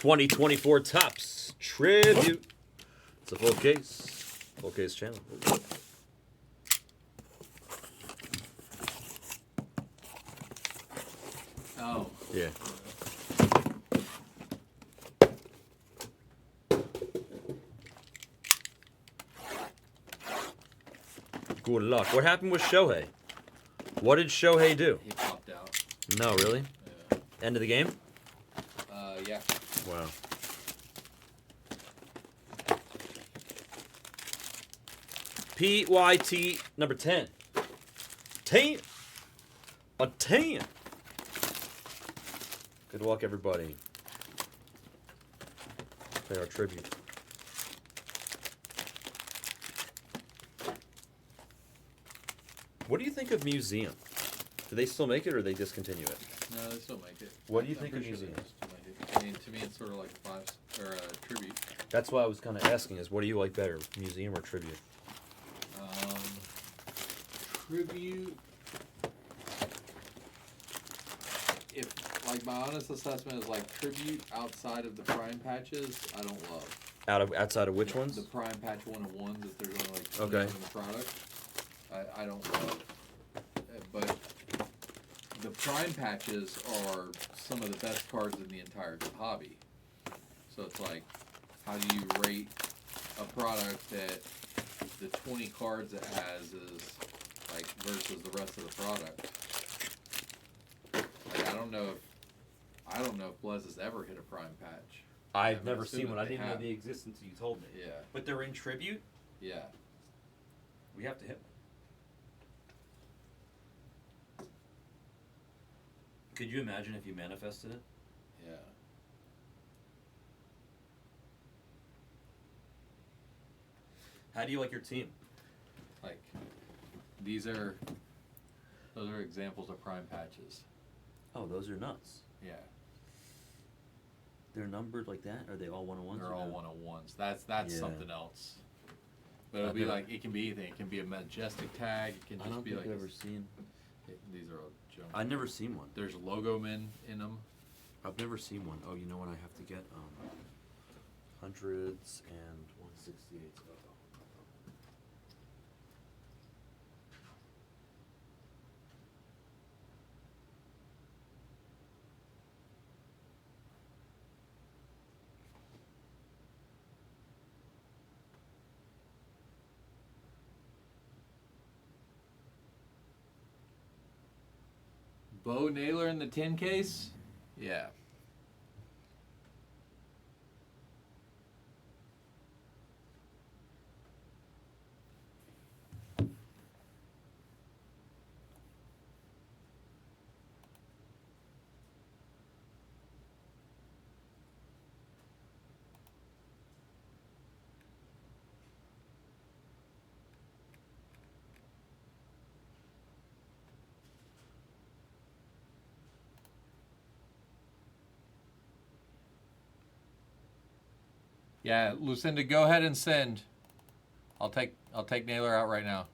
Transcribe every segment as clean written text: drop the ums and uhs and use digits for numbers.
2024 Topps Tribute. It's a full case channel. Oh. Yeah. Good luck. What happened with Shohei? What did Shohei do? He popped out. No, really? Yeah. End of the game? Yeah. Wow. PYT number 10. 10. A 10. Good luck, everybody. Play our tribute. What do you think of Museum? Do they still make it or they discontinue it? No, they still make it. What do you I'm think of pretty sure Museum? they still make it. I mean, to me, it's sort of like a tribute. That's why I was kind of asking is what do you like better, Museum or Tribute? Tribute. If, like, my honest assessment is like tribute outside of the prime patches, I don't love. Outside of which ones? The prime patch 101s, if they're going like Okay. in the product, I don't love. But the prime patches are some of the best cards in the entire hobby. So it's like, how do you rate a product that the 20 cards it has is like versus the rest of the product? Like, I don't know if Blez has ever hit a prime patch. I've I'm never assuming seen one. I they didn't know have. the existence until you told me. Yeah, But they're in Tribute? yeah. We have to hit one. Could you imagine if you manifested it? Yeah. How do you like your team? Like, those are examples of prime patches. Oh, those are nuts. Yeah. They're numbered like that? Are they all 101s? They're all 101s. That's Yeah. something else. But it'll I've be never- like, it can be anything. It can be a majestic tag. It can I just don't be think like, I've ever seen. these are all junk. I've never seen one. There's logo men in them. I've never seen one. Oh, you know what I have to get? Hundreds and 168s. Bo Naylor in the 10 case? Yeah. Yeah, Lucinda, go ahead and send. I'll take Naylor out right now.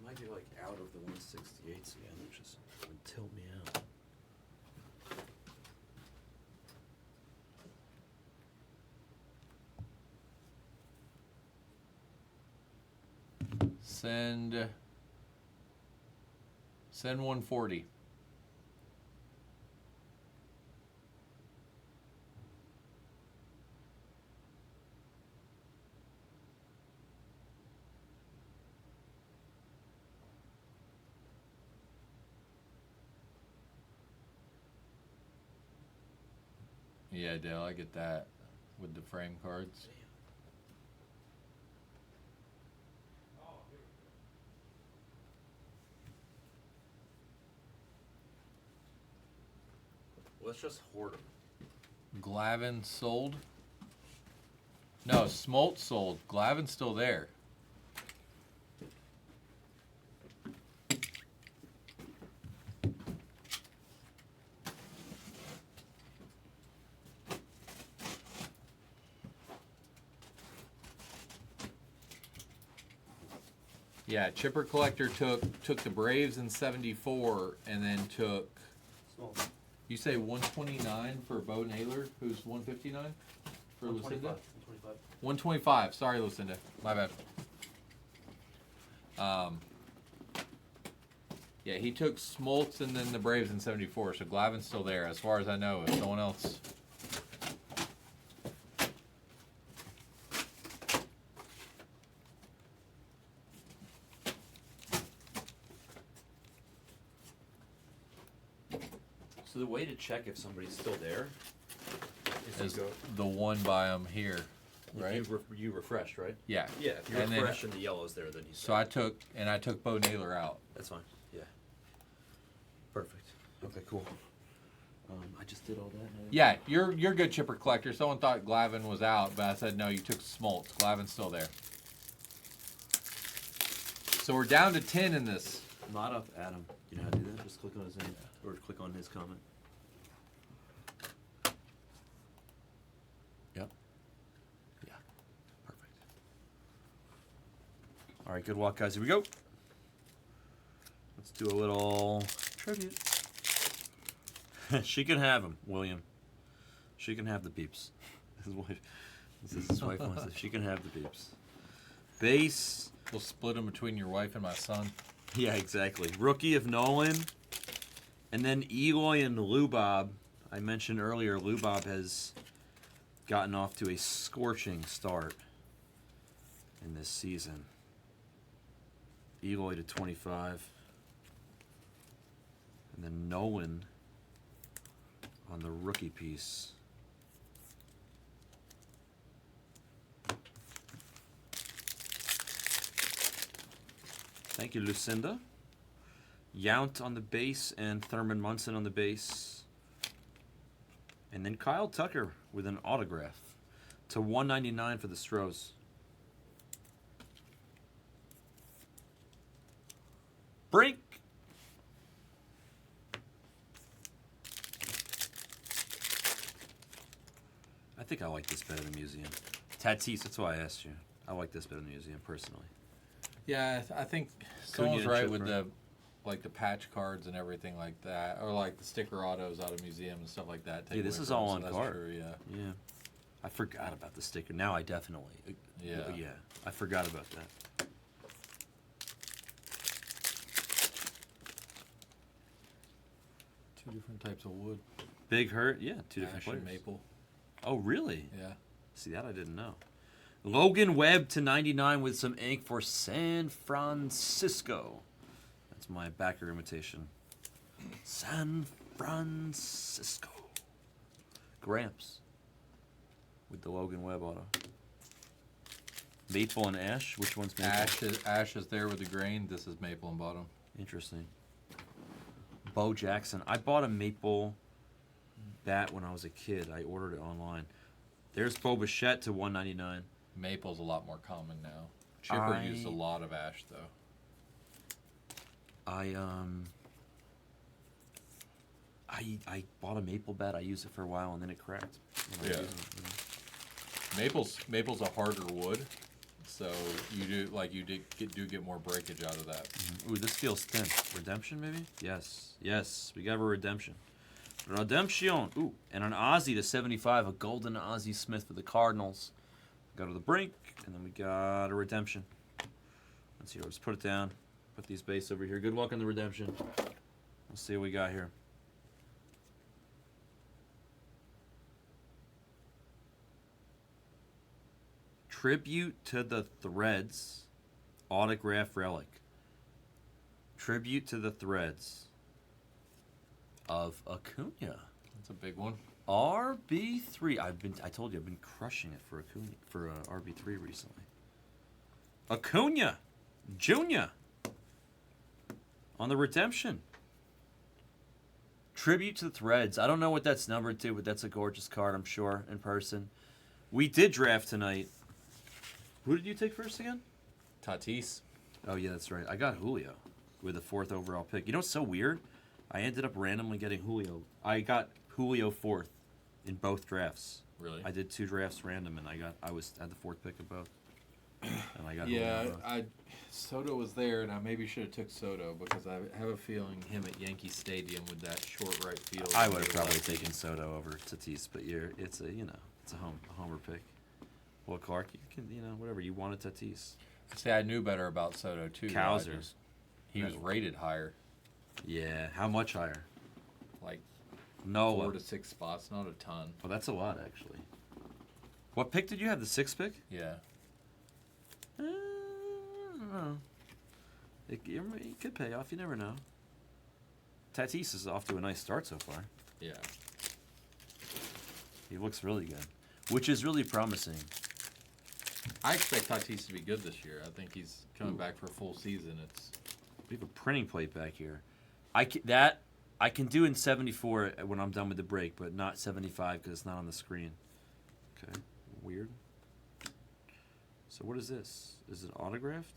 I might be like out of the 168s again, which is would tilt me out. Send 140. Yeah, Dale, I get that with the frame cards. Let's just hoard them. Glavin sold. No, Smolt sold. Glavin's still there. Yeah, Chipper Collector took the Braves in '74, and then took. Small. You say 129 for Bo Naylor, who's 159 for Lucinda. 125. 125. Sorry, Lucinda. My bad. Yeah, he took Smoltz and then the Braves in '74. So Glavin's still there, as far as I know. If no one else. So the way to check if somebody's still there is Is you go. the one by him here, right? You refreshed, right? Yeah. Yeah. If you And then- refresh and the yellow's there, then he's. So I took Bo Naylor out. That's fine. Yeah. Perfect. Okay. Cool. I just did all that. Yeah, you're good, Chipper Collector. Someone thought Glavin was out, but I said no. You took Smoltz. Glavin's still there. So we're down to 10 in this. Not up, Adam. You know how to do that? Just click on his name or click on his comment. Yep. Yeah. Perfect. All right, good luck, guys. Here we go. Let's do a little tribute. She can have him, William. She can have the peeps. His wife. This is his wife wants it. She can have the peeps. Base. We'll split them between your wife and my son. Yeah, exactly. Rookie of Nolan. And then Eloy and Lubob. I mentioned earlier, Lubob has gotten off to a scorching start in this season. Eloy to 25. And then Nolan on the rookie piece. Thank you, Lucinda. Yount on the base and Thurman Munson on the base. And then Kyle Tucker with an autograph to 199 for the Stros. Brink. I think I like this better than Museum. Tatis, that's why I asked you. I like this better than Museum, personally. Yeah, I think Cunha someone's and right Chip, with right? the patch cards and everything like that, or like the sticker autos out of museum and stuff like that. take Yeah, this away is from all them, on so that's card. true, yeah. Yeah. I forgot about the sticker. Now I definitely. Yeah. Yeah, I forgot about that. Two different types of wood. Big Hurt, yeah, two different Ash and players. maple. Oh, really? Yeah. See, that I didn't know. Logan Webb to 99 with some ink for San Francisco. That's my backer imitation. San Francisco. Gramps with the Logan Webb auto. Maple and Ash. Which one's Maple? Ash is there with the grain. This is maple and bottom. Interesting. Bo Jackson. I bought a Maple bat when I was a kid. I ordered it online. There's Bo Bichette to 199. Maple's a lot more common now. Chipper used a lot of ash though. I bought a Maple bat. I used it for a while and then it cracked. when I was Yeah. using it, Maple's a harder wood, so you do get more breakage out of that. Ooh, this feels thin. Redemption, maybe? Yes. Yes. We got a redemption. Redemption. Ooh, and an Ozzy to 75. A golden Ozzy Smith for the Cardinals. Go to the brink, and then we got a redemption. Let's see. Let's put it down. Put these base over here. Good luck on the redemption. Let's see what we got here. Tribute to the Threads. Autograph relic. Tribute to the Threads of Acuna. That's a big one. RB3. I told you I've been crushing it for Acuna for RB3 recently. Acuna Jr. on the redemption. Tribute to the Threads. I don't know what that's numbered to, but that's a gorgeous card, I'm sure, in person. We did draft tonight. Who did you take first again? Tatis. Oh, yeah, that's right. I got Julio with the 4th overall pick. You know what's so weird? I ended up randomly getting Julio. I got Julio 4th in both drafts. Really? I did 2 drafts random, and I had the 4th pick of both. And I got Yeah, Julio. Soto was there, and I maybe should have took Soto because I have a feeling him at Yankee Stadium with that short right field. I would have probably taken Soto over Tatis, but it's a homer pick. Well, Clark, you can whatever you wanted Tatis. See, I knew better about Soto too. Cowser. He was rated higher, Yeah, how much higher? like No. 4 to 6 spots, not a ton. Well, that's a lot actually. What pick did you have? The 6th pick? Yeah. I don't know. It could pay off. You never know. Tatis is off to a nice start so far. Yeah. He looks really good, which is really promising. I expect Tatis to be good this year. I think he's coming back for a full season. We have a printing plate back here. I can do in 74 when I'm done with the break, but not 75 because it's not on the screen. Okay, weird. So what is this? Is it autographed?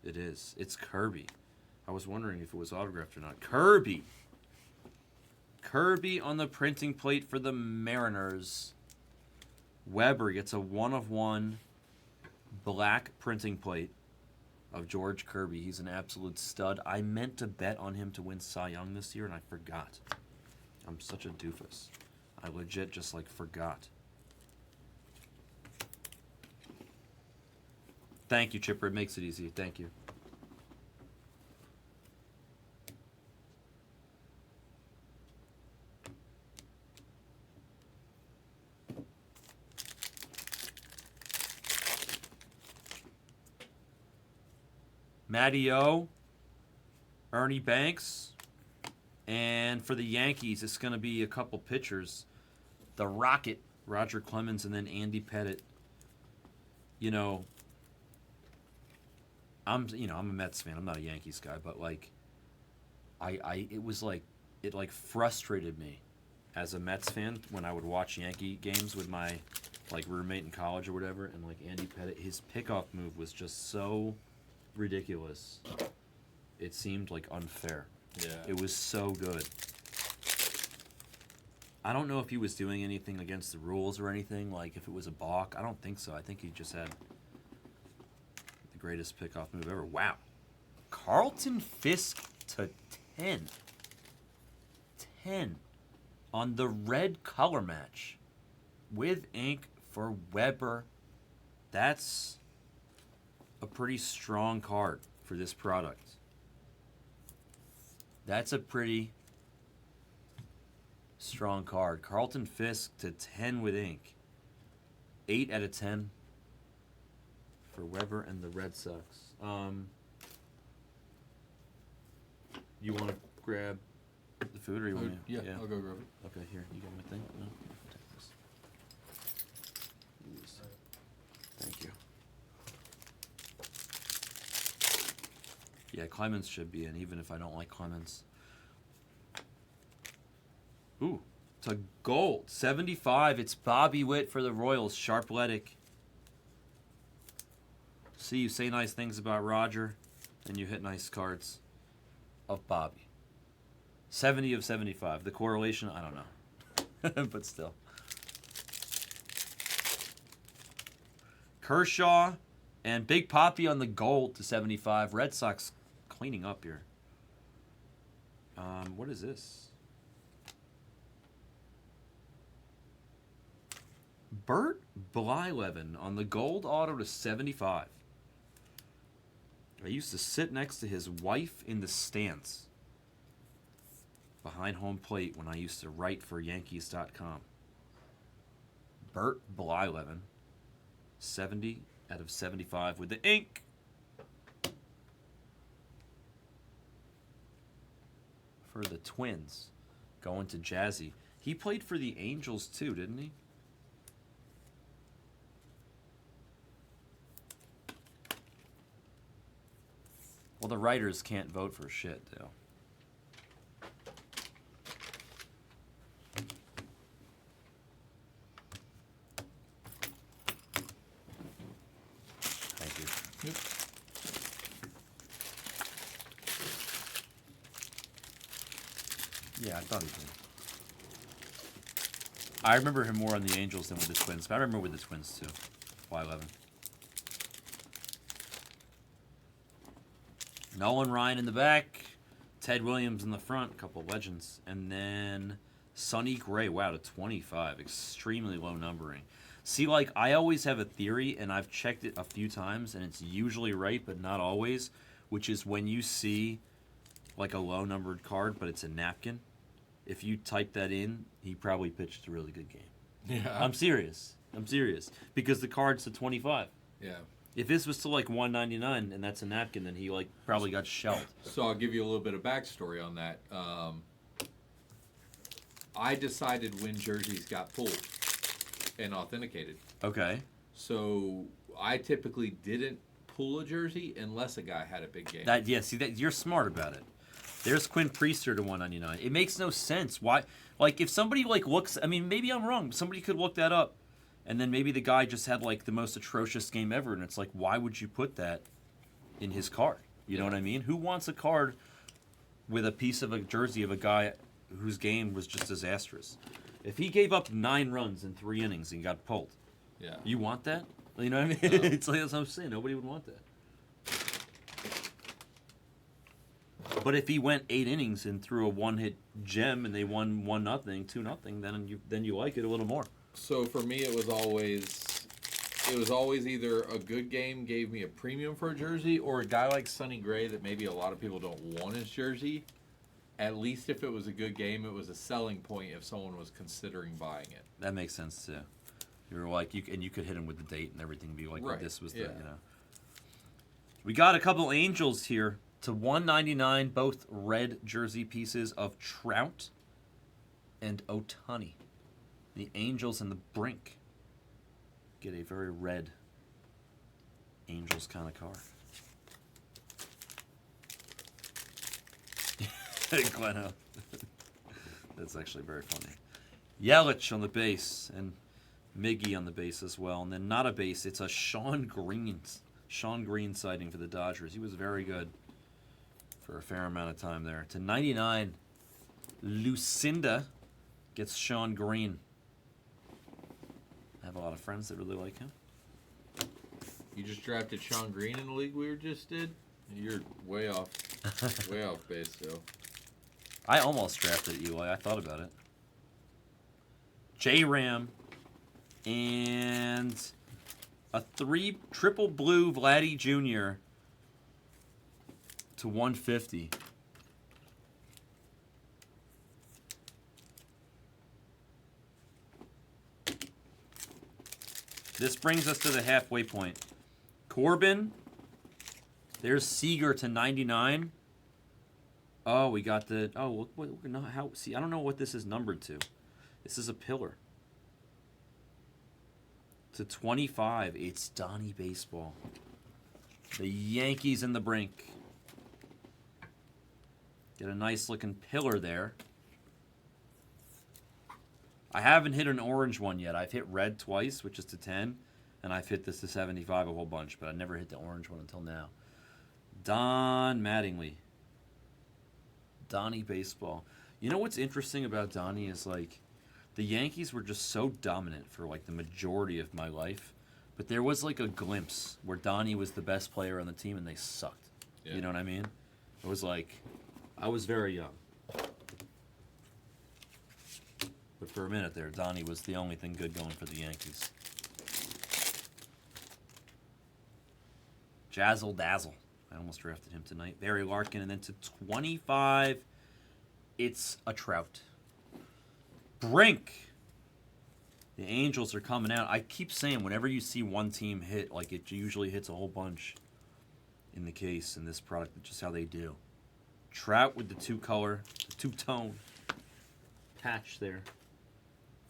It is. It's Kirby. I was wondering if it was autographed or not. Kirby! Kirby on the printing plate for the Mariners. Weber gets a 1/1 black printing plate of George Kirby. He's an absolute stud. I meant to bet on him to win Cy Young this year, and I forgot. I'm such a doofus. I legit just, forgot. Thank you, Chipper. It makes it easy. Thank you. Matty O, Ernie Banks, and for the Yankees, it's going to be a couple pitchers. The Rocket, Roger Clemens, and then Andy Pettitte. I'm a Mets fan. I'm not a Yankees guy, but it frustrated me as a Mets fan when I would watch Yankee games with my roommate in college or whatever, and Andy Pettitte, his pickoff move was just so ridiculous. It seemed unfair. Yeah. It was so good. I don't know if he was doing anything against the rules or anything, if it was a balk. I don't think so. I think he just had the greatest pickoff move ever. Wow. Carlton Fisk to 10. 10 on the red color match with ink for Weber. That's a pretty strong card for this product. That's a pretty strong card. Carlton Fisk to 10 with ink. 8 out of 10 for Weber and the Red Sox. You want to grab the food, or you want to? Yeah, I'll go grab it. Okay, here. You got my thing? No? Take this. Use. Thank you. Yeah, Clemens should be in, even if I don't like Clemens. Ooh, to gold. 75. It's Bobby Witt for the Royals. Sharpletic. See, you say nice things about Roger, and you hit nice cards of Bobby. 70 of 75. The correlation, I don't know. But still. Kershaw and Big Papi on the gold to 75. Red Sox cleaning up here. What is this? Bert Blyleven on the gold auto to 75. I used to sit next to his wife in the stands behind home plate when I used to write for Yankees.com. Bert Blyleven, 70 out of 75 with the ink. For the Twins, going to Jazzy. He played for the Angels too, didn't he? Well, the writers can't vote for shit, though. Thank you. Yep. Yeah, I thought he did. I remember him more on the Angels than with the Twins, but I remember with the Twins too. Y11. Nolan Ryan in the back, Ted Williams in the front, a couple legends, and then Sonny Gray. Wow, to 25, extremely low numbering. See, like, I always have a theory, and I've checked it a few times, and it's usually right, but not always, which is when you see, like, a low-numbered card, but it's a napkin, if you type that in, he probably pitched a really good game. Yeah. I'm serious. Because the card's to 25. Yeah. If this was to, like, 199, and that's a napkin, then he, like, probably got shelled. So I'll give you a little bit of backstory on that. I decided when jerseys got pulled and authenticated. Okay. So I typically didn't pull a jersey unless a guy had a big game. See, that you're smart about it. There's Quinn Priester to 199. It makes no sense. Why? Like, if somebody, like, looks... I mean, maybe I'm wrong. Somebody could look that up. And then maybe the guy just had, like, the most atrocious game ever. And it's like, why would you put that in his card? You know what I mean? Who wants a card with a piece of a jersey of a guy whose game was just disastrous? If he gave up 9 runs in 3 innings and got pulled, Yeah. you want that? You know what I mean? No. It's like, that's what I'm saying. Nobody would want that. But if he went 8 innings and threw a 1-hit gem and they won 1-0, 2-0, then you like it a little more. So for me, it was always either a good game gave me a premium for a jersey, or a guy like Sonny Gray that maybe a lot of people don't want his jersey. At least if it was a good game, it was a selling point if someone was considering buying it. That makes sense too. You were like, you could hit him with the date and everything, and be like, Right, this was yeah. the, you know. We got a couple Angels here to 199, both red jersey pieces of Trout and Ohtani. The Angels and the Brink get a very red Angels kind of card. Gleno. That's actually very funny. Yelich on the base and Miggy on the base as well. And then not a base, it's a Sean Green sighting for the Dodgers. He was very good for a fair amount of time there. To 99, Lucinda gets Sean Green. I have a lot of friends that really like him. You just drafted Sean Green in the league we just did? You're way off base, Joe. I almost drafted Eli. I thought about it. J-Ram and a triple blue Vladdy Jr. to 150. This brings us to the halfway point. Corbin. There's Seager to 99. Oh, we got the... Oh, see, I don't know what this is numbered to. This is a pillar. To 25, it's Donnie Baseball. The Yankees and the Brink. Get a nice-looking pillar there. I haven't hit an orange one yet. I've hit red twice, which is to 10, and I've hit this to 75 a whole bunch, but I never hit the orange one until now. Don Mattingly. Donnie Baseball. You know what's interesting about Donnie is, like, the Yankees were just so dominant for, like, the majority of my life, but there was, like, a glimpse where Donnie was the best player on the team and they sucked. Yeah. You know what I mean? It was like, I was very young. But for a minute there, Donnie was the only thing good going for the Yankees. Jazzle Dazzle. I almost drafted him tonight. Barry Larkin. And then to 25, it's a Trout. Brink. The Angels are coming out. I keep saying whenever you see one team hit, like it usually hits a whole bunch in the case in this product. That's just how they do. Trout with the two-tone patch there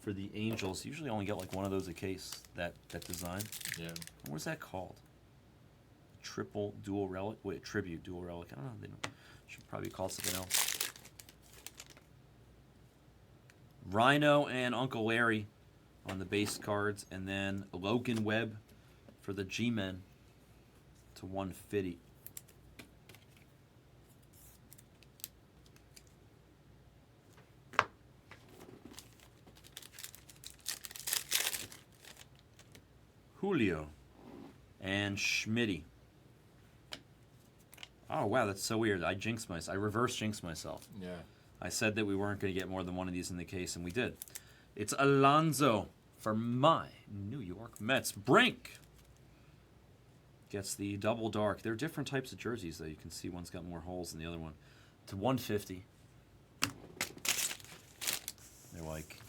for the Angels. Usually only get like one of those a case, that design. Yeah. What's that called? Triple dual relic? Wait, tribute dual relic. I don't know. They should probably call it something else. Rhino and Uncle Larry on the base cards, and then Logan Webb for the G-Men to 150. Julio and Schmitty. Oh wow, that's so weird. I jinxed myself. I reverse jinxed myself. Yeah. I said that we weren't going to get more than one of these in the case, and we did. It's Alonso for my New York Mets. Brink gets the double dark. They're different types of jerseys, though. You can see one's got more holes than the other one. To 150. They're like,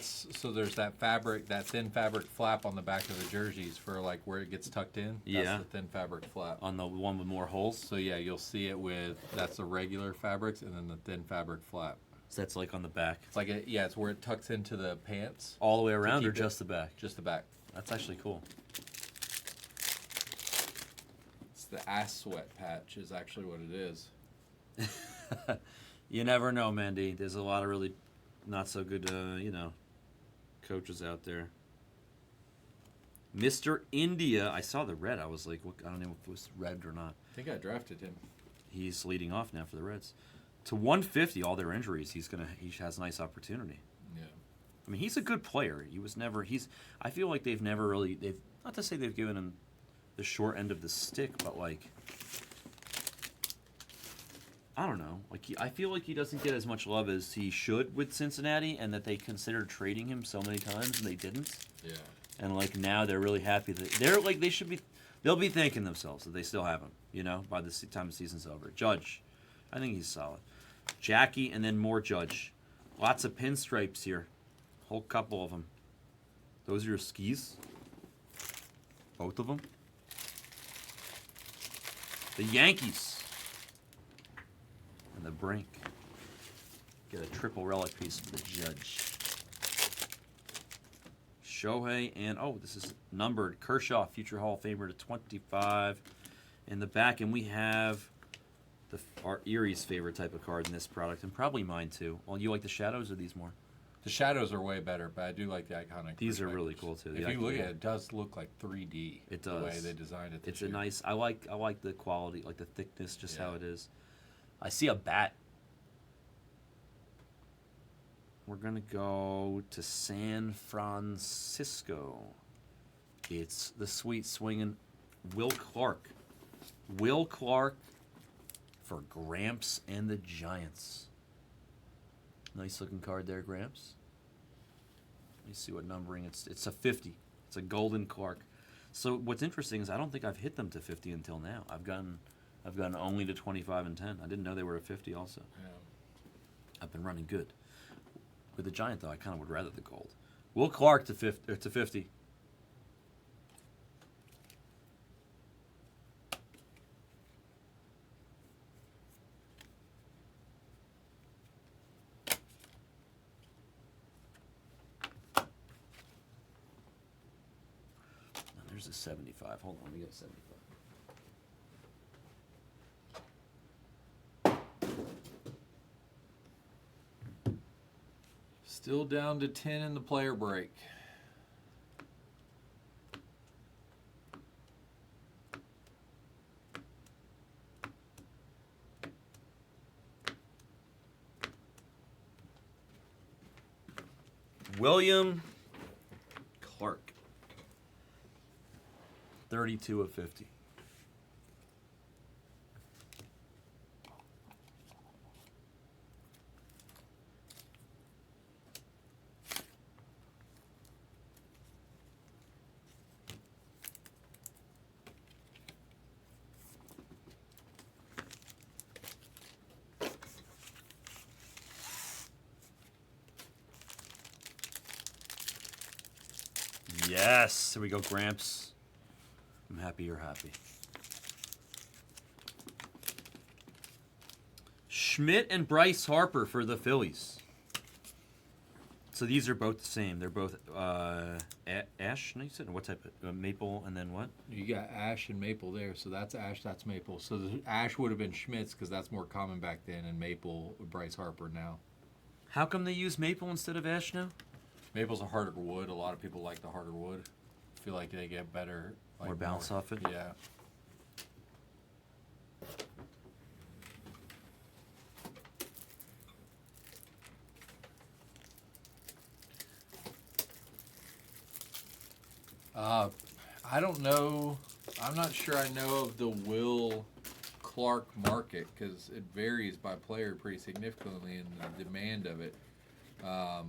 So there's that fabric, that thin fabric flap on the back of the jerseys for like where it gets tucked in. Yeah. That's the thin fabric flap. on the one with more holes. So yeah, you'll see it with, that's the regular fabrics and then the thin fabric flap. So that's like on the back. It's like, it's where it tucks into the pants, All the way around or keep it- just the back? just the back. That's actually cool. It's the ass sweat patch is actually what it is. You never know, Mandy. There's a lot of really not so good, coaches out there. Mr. India. I saw the red. I was like, I don't know if it was red or not. I think I drafted him. He's leading off now for the Reds. To 150, all their injuries, he has a nice opportunity. Yeah. I mean, he's a good player. I feel like they've never really, not to say they've given him the short end of the stick, but like, I don't know. Like, I feel like he doesn't get as much love as he should with Cincinnati, and that they considered trading him so many times and they didn't. Yeah. And like now they're really happy that they'll be thanking themselves that they still have him. By the time the season's over. Judge, I think he's solid. Jackie, and then more Judge. Lots of pinstripes here. Whole couple of them. Those are your skis? Both of them? The Yankees. And the Brink. Get a triple relic piece for the Judge. Shohei, and this is numbered. Kershaw, future Hall of Famer to 25 in the back. And we have our Erie's favorite type of card in this product, and probably mine too. Well, you like the shadows or these more? The shadows are way better, but I do like the iconic. These are perspectives. really cool too. If you look at it, it does look like 3D. It The way does. they designed it. It's this a year. nice. I like the quality, like the thickness, just how Yeah. it is. I see a bat. We're gonna go to San Francisco. It's the sweet swinging Will Clark. Will Clark for Gramps and the Giants. Nice looking card there, Gramps. Let me see what numbering it's a 50. It's a golden Clark. So what's interesting is I don't think I've hit them to 50 until now. I've gotten only to 25 and 10. I didn't know they were a 50 also. Yeah. I've been running good. With the Giant though, I kind of would rather the gold. Will Clark to 50. There's a 75. Hold on, we got a 75. Still down to 10 in the player break. William Clark. 32 of 50. Yes, there we go, Gramps. I'm happy you're happy. Schmidt and Bryce Harper for the Phillies. So these are both the same. They're both ash. No, you said what type of maple, and then what? You got ash and maple there, so that's ash, that's maple. So the ash would have been Schmidt's because that's more common back then, and maple Bryce Harper now. How come they use maple instead of ash now? Maple's a harder wood. A lot of people like the harder wood. Feel like they get better. Like More bounce off it? Yeah. I don't know. I'm not sure I know of the Will Clark market, because it varies by player pretty significantly in the demand of it. I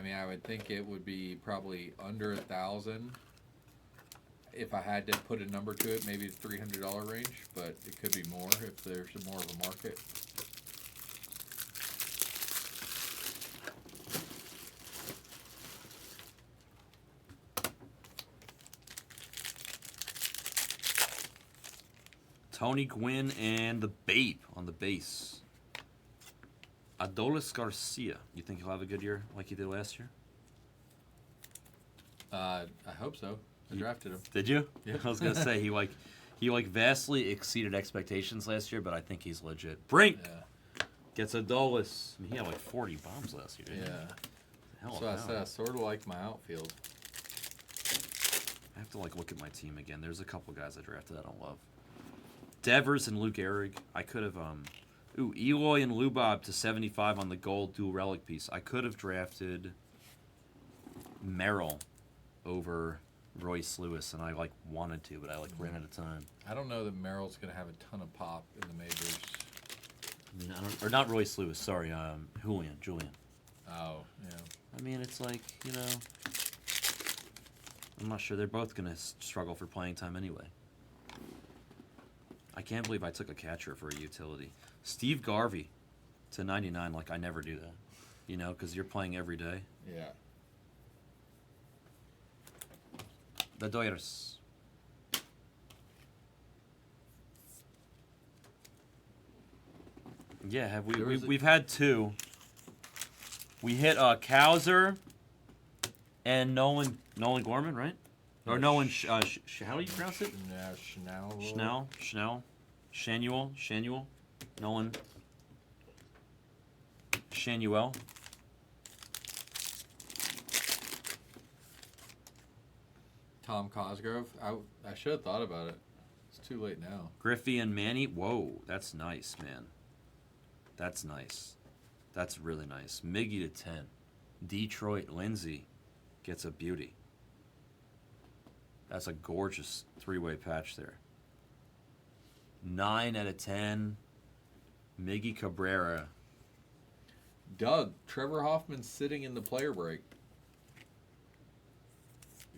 mean, I would think it would be probably under 1,000. If I had to put a number to it, maybe the $300 range, but it could be more if there's more of a market. Tony Gwynn and the Babe on the base. Adolis Garcia. You think he'll have a good year like he did last year? I hope so. I drafted him. Did you? Yeah. I was gonna say he vastly exceeded expectations last year, but I think he's legit. Brink gets Adolis. I mean, he had like 40 bombs last year. Didn't he? Hell So I of said I sort of like my outfield. I have to look at my team again. There's a couple guys I drafted I don't love. Devers and Luke Gehrig. I could have Eloy and Lubob to 75 on the gold dual relic piece. I could have drafted Merrill over Royce Lewis, and I wanted to, but I ran out of time. I don't know that Merrill's going to have a ton of pop in the majors. I mean, or not Royce Lewis. Sorry, Julian. Oh, yeah. I mean, it's I'm not sure. They're both going to struggle for playing time anyway. I can't believe I took a catcher for a utility. Steve Garvey to 99. I never do that. Because you're playing every day. Yeah. The Dodgers. Yeah, we've had two. We hit Cowser and Nolan Gorman, right? Or Nolan, how do you pronounce it? Shanuel, Nolan, Shanuel. Tom Cosgrove. I should have thought about it. It's too late now. Griffey and Manny. Whoa, that's nice, man. That's nice. That's really nice. Miggy to 10. Detroit Lindsay gets a beauty. That's a gorgeous three-way patch there. 9 out of 10. Miggy Cabrera. Doug, Trevor Hoffman's sitting in the player break.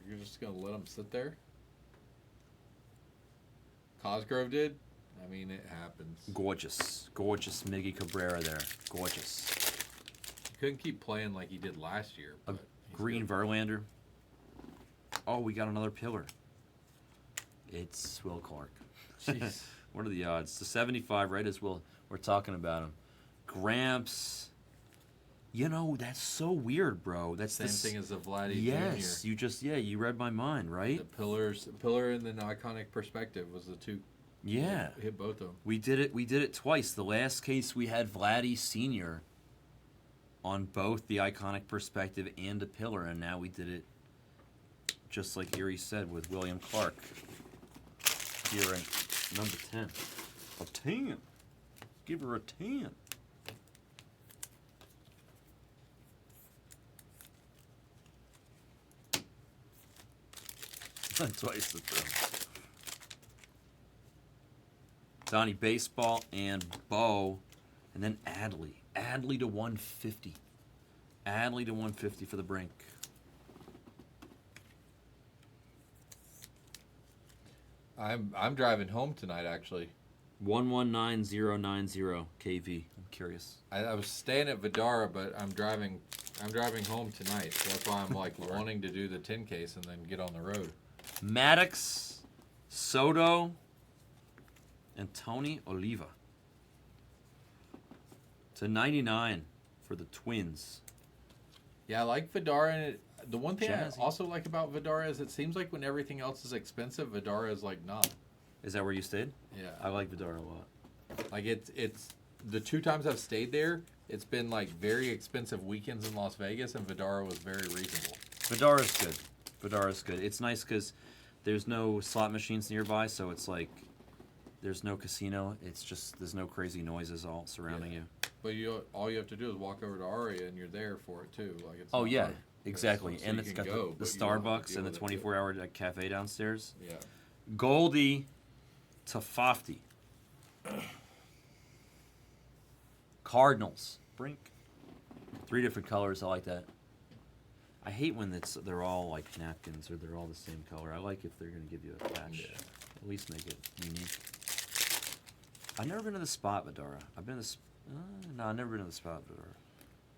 You're just going to let him sit there? Cosgrove did? I mean, it happens. Gorgeous. Gorgeous Miggy Cabrera there. Gorgeous. He couldn't keep playing like he did last year. A But green Verlander. Oh, we got another pillar. It's Will Clark. Jeez. What are the odds? The 75, right as we're talking about him. Gramps. That's so weird, bro. That's Same thing as the Vladdy Yes, Jr. you read my mind, right? The pillar and the iconic perspective was the two. Yeah. Hit both of them. We did it twice. The last case we had Vladdy Sr. on both the iconic perspective and the pillar, and now we did it just like Erie said with William Clark. Here at number 10. A 10. Give her a 10. Twice the throw. Donnie Baseball and Bo. And then Adley. Adley to 150. Adley to 150 for the Brink. I'm driving home tonight, actually. 119090 KV. I'm curious. I was staying at Vidara, but I'm driving home tonight. So that's why I'm wanting to do the 10 case and then get on the road. Maddox, Soto, and Tony Oliva. To 99 for the Twins. Yeah, I like Vidara. And the one thing Jazzy. I also like about Vidara is it seems like when everything else is expensive, Vidara is not. Is that where you stayed? Yeah. I like Vidara a lot. It's the two times I've stayed there, it's been very expensive weekends in Las Vegas, and Vidara was very reasonable. Vidara's good. Vidara's good. It's nice because there's no slot machines nearby, so it's there's no casino. It's just there's no crazy noises all surrounding you. But all you have to do is walk over to Aria, and you're there for it too. It's Oh not yeah, hard. exactly. So and you it's can got go, the but you don't have to Starbucks deal and the with it, too. 24-hour cafe downstairs. Yeah. Goldie Tafofty. Cardinals. Brink. 3 different colors. I like that. I hate when they're all like napkins or they're all the same color. I like if they're going to give you a patch. Yeah. At least make it unique. I've never been to the Spot, Vidara. I've been to the... no, I've never been to the Spot, Vidara.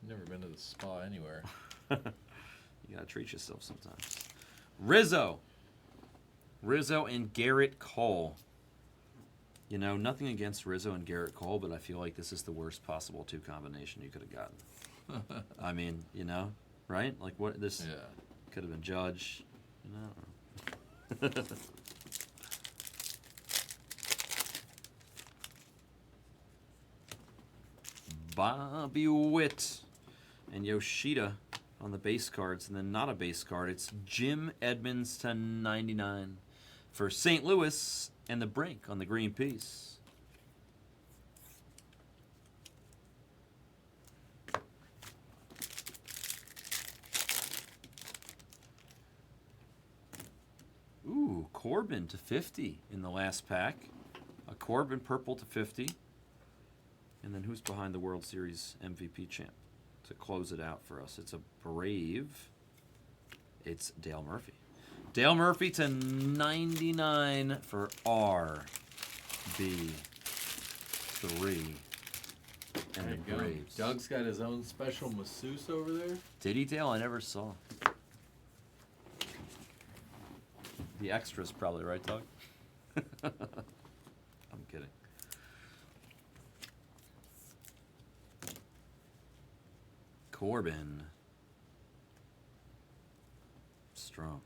Never been to the spa anywhere. You got to treat yourself sometimes. Rizzo. Rizzo and Garrett Cole. You know, nothing against Rizzo and Garrett Cole, but I feel like this is the worst possible 2 combination you could have gotten. I mean, you know, right? Like what this Yeah. could have been Judge, you know. Bobby Witt and Yoshida on the base cards, and then not a base card. It's Jim Edmonds to 99 for St. Louis and the Brink on the green piece. Ooh, Corbin to 50 in the last pack. A Corbin purple to 50. And then who's behind the World Series MVP champ to close it out for us? It's a Brave. It's Dale Murphy. Dale Murphy to 99 for RB3. And There the you go. Braves. Doug's got his own special masseuse over there. Did he, Dale? I never saw. The extras probably, right, Doug? I'm kidding. Corbin. Strong.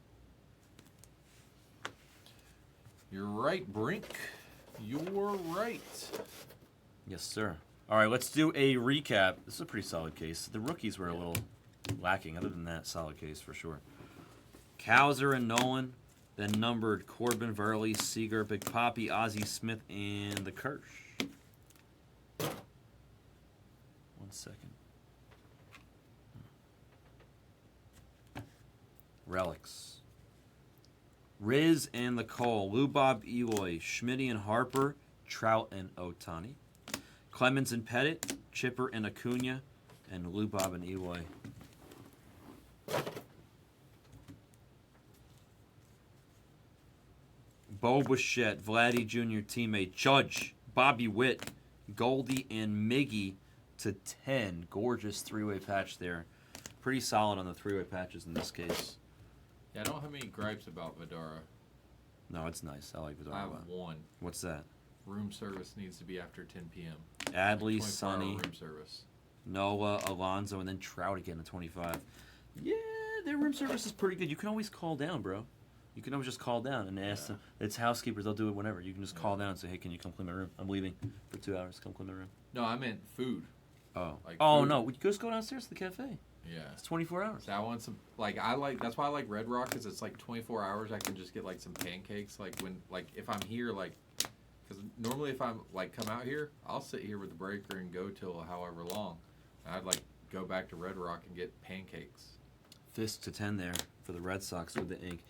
You're right, Brink. You're right. Yes, sir. All right, let's do a recap. This is a pretty solid case. The rookies were a little lacking. Other than that, solid case for sure. Kowser and Nolan. Then numbered Corbin, Verley, Seager, Big Poppy, Ozzie Smith, and the Kirsch. 1 second. Relics. Riz and the Cole. Lubob, Eloy, Schmitty and Harper, Trout and Otani. Clemens and Pettit, Chipper and Acuna, and Lubob and Eloy. Bo Bichette, Vladdy Jr. teammate, Judge, Bobby Witt, Goldie, and Miggy to 10. Gorgeous 3-way patch there. Pretty solid on the 3-way patches in this case. Yeah, I don't have any gripes about Vidara. No, it's nice. I like I Vidal. have one. What's that? Room service needs to be after 10 p.m. Adley, 24-hour Sonny, room service. Noah, Alonzo, and then Trout again at 25. Yeah, their room service is pretty good. You can always call down, bro. You can always just call down and ask them. It's housekeepers. They'll do it whenever. You can just call down and say, hey, can you come clean my room? I'm leaving for 2 hours. Come clean my room. No, I meant food. Oh. Like Oh, food. no. We just go downstairs to the cafe. Yeah. It's 24 hours. So I want some, that's why I like Red Rock, is it's like 24 hours. I can just get like some pancakes. Like if I'm here, like, because normally if I'm like come out here, I'll sit here with the breaker and go till however long. And I'd like go back to Red Rock and get pancakes. Fist to 10 there for the Red Sox with the ink.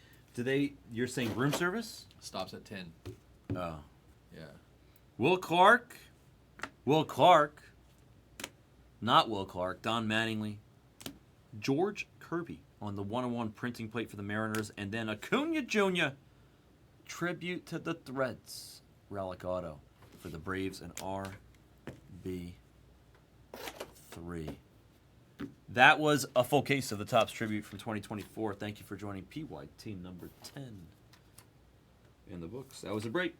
You're saying room service? Stops at 10. Oh. Yeah. Will Clark. Not Will Clark. Don Mattingly. George Kirby on the 101 printing plate for the Mariners. And then Acuna Jr. Tribute to the Threads. Relic auto for the Braves and RB3. That was a full case of the Topps Tribute from 2024. Thank you for joining PY team number 10 in the books. That was a break.